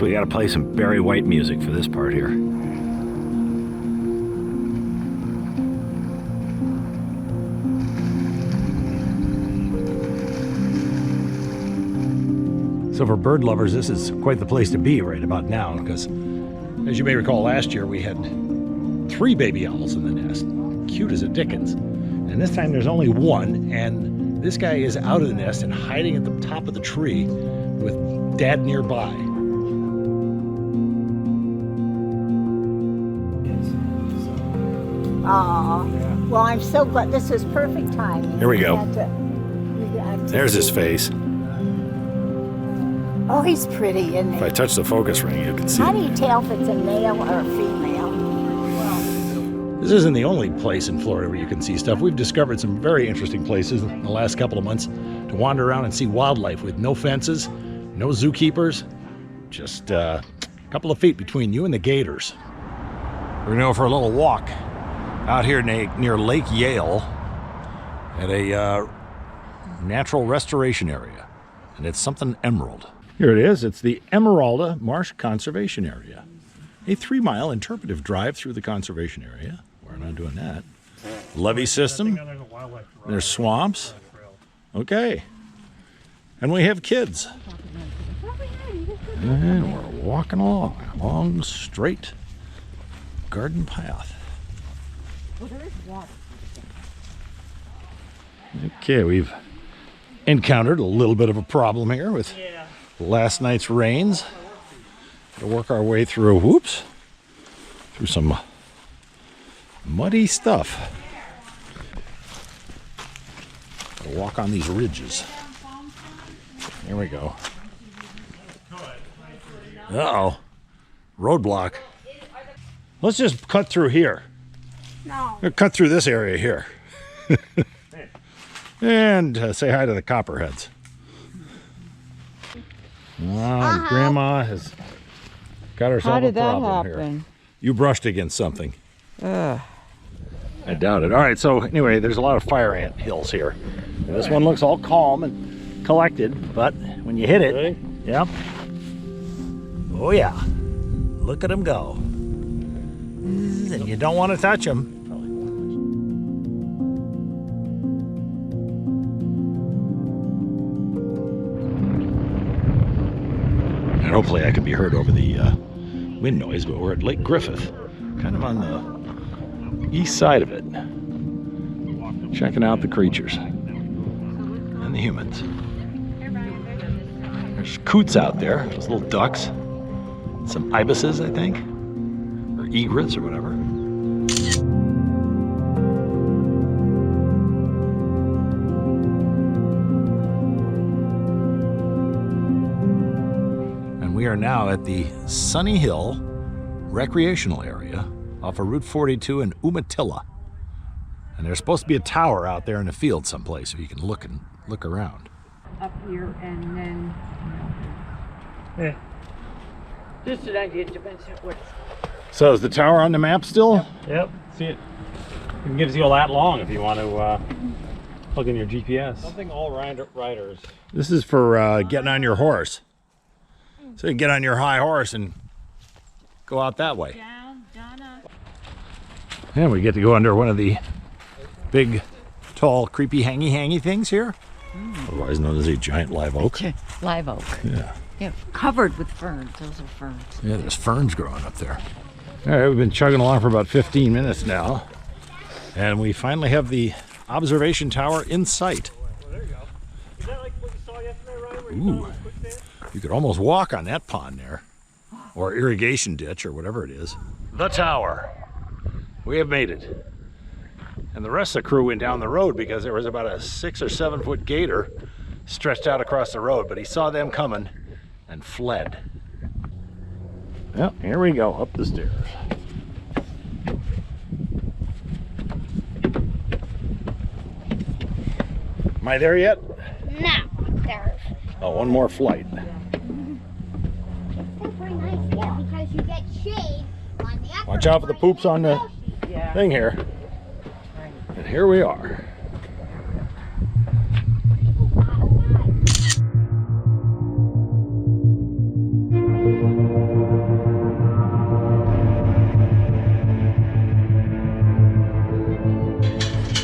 guess we gotta play some Barry White music for this part here. So for bird lovers, this is quite the place to be right about now, because as you may recall, last year we had 3 baby owls in the nest. Cute as a dickens. And this time there's only 1, and this guy is out of the nest and hiding at the top of the tree with Dad nearby. Oh, well, I'm so glad. This was perfect timing. Here we go. There's his face. Oh, he's pretty, isn't he? If I touch the focus ring, you can see. How do you tell if it's a male or a female? This isn't the only place in Florida where you can see stuff. We've discovered some very interesting places in the last couple of months to wander around and see wildlife with no fences, no zookeepers, just a couple of feet between you and the gators. We're gonna go for a little walk out here near Lake Yale at a natural restoration area, and it's something emerald. Here it is. It's the Emeralda Marsh Conservation Area, a 3-mile interpretive drive through the conservation area. We're not doing that. Levee system. There's swamps. Okay. And we have kids. And we're walking along the straight garden path. Okay, we've encountered a little bit of a problem here with last night's rains. To work our way through, through some muddy stuff. Gotta walk on these ridges. Here we go. Uh-oh. Roadblock. Let's just cut through here. No. We'll cut through this area here. And say hi to the copperheads. Grandma has got herself a problem here. You brushed against something. I doubt it. All right, so anyway, there's a lot of fire ant hills here. And this one looks all calm and collected, but when you hit it, Ready? Yep. Oh yeah, look at them go. And you don't want to touch them. And hopefully I can be heard over the wind noise, but we're at Lake Griffith, kind of on the east side of it, checking out the creatures and the humans. There's coots out there, those little ducks, some ibises, I think, or egrets or whatever. We are now at the Sunnyhill Recreational Area off of Route 42 in Umatilla. And there's supposed to be a tower out there in the field someplace so you can look around. Up here and then, yeah. Just an idea, depends on what. So is the tower on the map still? Yep. See it. You can get to go that long if you want to plug in your GPS. Something all riders. This is for getting on your horse. So you can get on your high horse and go out that way. Down, Donna. And we get to go under one of the big, tall, creepy, hangy things here. Otherwise known as a giant live oak. Live oak. Yeah. Yeah, covered with ferns. Those are ferns. Yeah, there's ferns growing up there. All right, we've been chugging along for about 15 minutes now. And we finally have the observation tower in sight. Well, there you go. Is that like what you saw yesterday, Ryan? Where you Ooh. saw the quicksand? You could almost walk on that pond there, or irrigation ditch, or whatever it is. The tower. We have made it. And the rest of the crew went down the road because there was about a 6 or 7 foot gator stretched out across the road, but he saw them coming and fled. Well, here we go, up the stairs. Am I there yet? No, there's. Oh, one more flight. That's very nice, yeah, because you get shade on the upper Watch out for the poops on the Yeah. thing here. And here we are.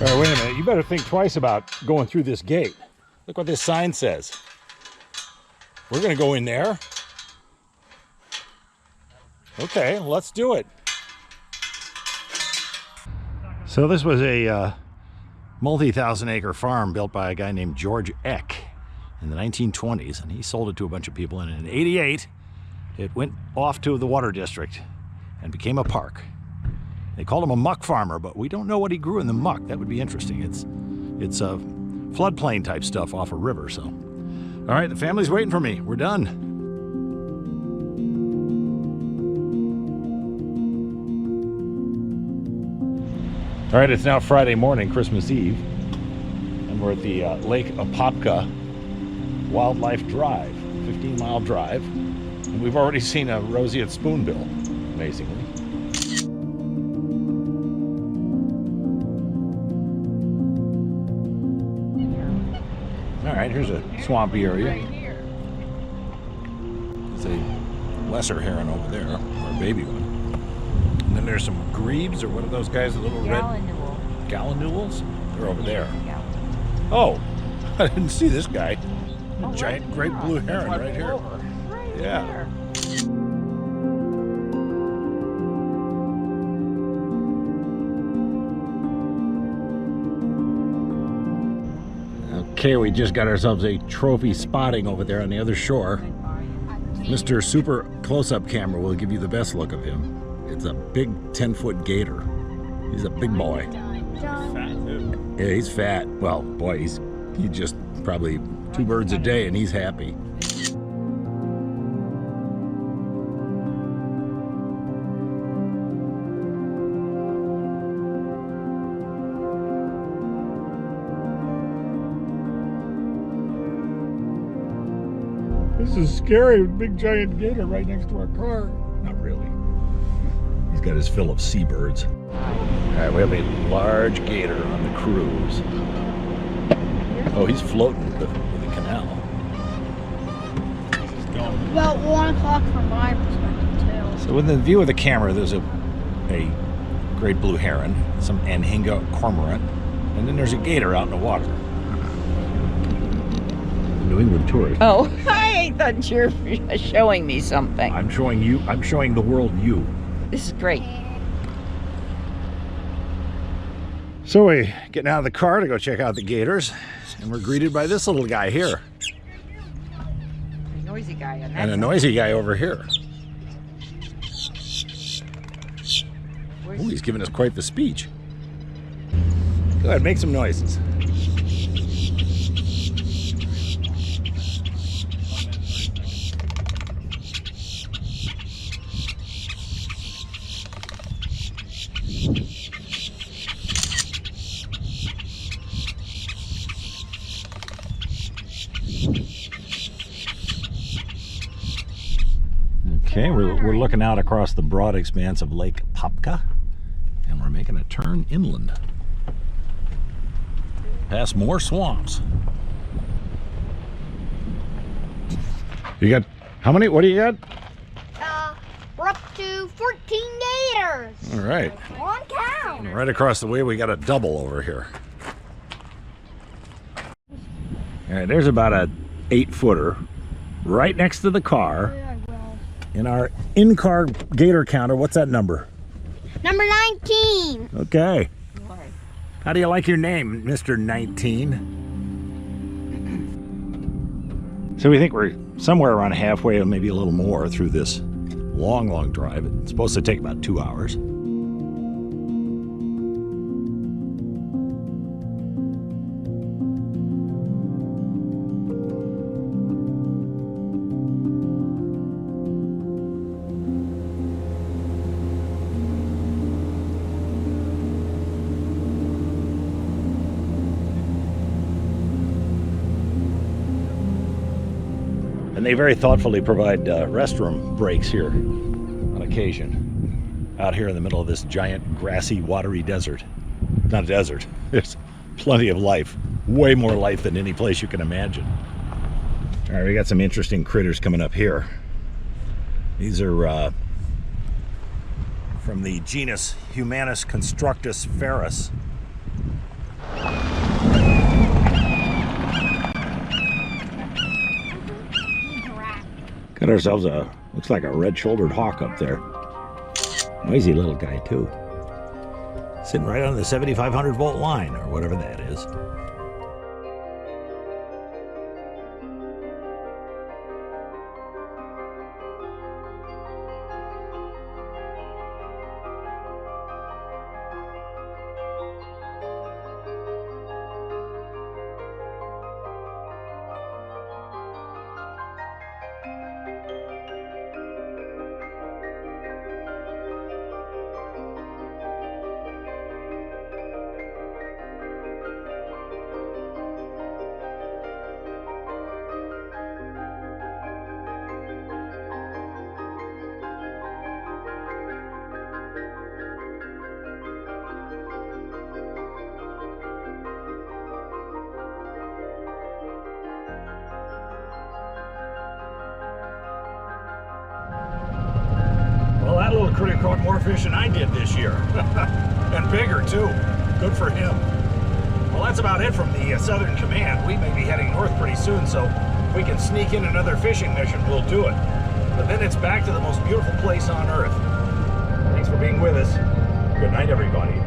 All right, wait a minute. You better think twice about going through this gate. Look what this sign says. We're going to go in there. Okay, let's do it. So this was a multi-thousand acre farm built by a guy named George Eck in the 1920s, and he sold it to a bunch of people, and in '88 it went off to the water district and became a park. They called him a muck farmer, but we don't know what he grew in the muck. That would be interesting. It's floodplain type stuff off a river. So all right, the family's waiting for me. We're done. All right, it's now Friday morning, Christmas Eve, and we're at the Lake Apopka Wildlife Drive, 15-mile drive, and we've already seen a roseate spoonbill, amazingly. All right, here's a swampy area. There's a lesser heron over there, or a baby one. And then there's some grebes, or what are those guys, the little red gallinules? They're over there. Oh, I didn't see this guy. A giant great blue heron right here. Yeah. Okay, we just got ourselves a trophy spotting over there on the other shore. Mr. Super Close-Up Camera will give you the best look of him. It's a big 10-foot gator. He's a big boy. Yeah, he's fat. Well, boy, he just probably 2 birds a day and he's happy. This is scary, big giant gator right next to our car. Not really. He's got his fill of seabirds. All right, we have a large gator on the cruise. Oh, he's floating with the canal. About 1 o'clock from my perspective, too. So within the view of the camera, there's a great blue heron, some Anhinga cormorant, and then there's a gator out in the water. The New England tourist. Oh, I thought you were showing me something. I'm showing the world you. This is great. So we're getting out of the car to go check out the gators, and we're greeted by this little guy here. A noisy guy. And a noisy guy over here. Oh, he's giving us quite the speech. Go ahead, make some noises. Okay, we're looking out across the broad expanse of Lake Apopka, and we're making a turn inland. Past more swamps. You got, how many, what do you got? We're up to 14 gators. All right. On count. Right across the way, we got a double over here. All right, there's about a 8-footer right next to the car. In our in-car gator counter, what's that number? Number 19. Okay. How do you like your name, Mr. 19? So we think we're somewhere around halfway, or maybe a little more, through this long drive. It's supposed to take about 2 hours. And they very thoughtfully provide restroom breaks here on occasion, out here in the middle of this giant grassy, watery desert. Not a desert, there's plenty of life, way more life than any place you can imagine. All right, we got some interesting critters coming up here. These are from the genus Humanus constructus ferus. Got ourselves a, looks like a red-shouldered hawk up there. Noisy little guy too. Sitting right on the 7,500 volt line, or whatever that is. Well, that little critter caught more fish than I did this year. And bigger, too. Good for him. Well, that's about it from the Southern Command. We may be heading north pretty soon, so if we can sneak in another fishing mission, we'll do it. But then it's back to the most beautiful place on Earth. Thanks for being with us. Good night, everybody.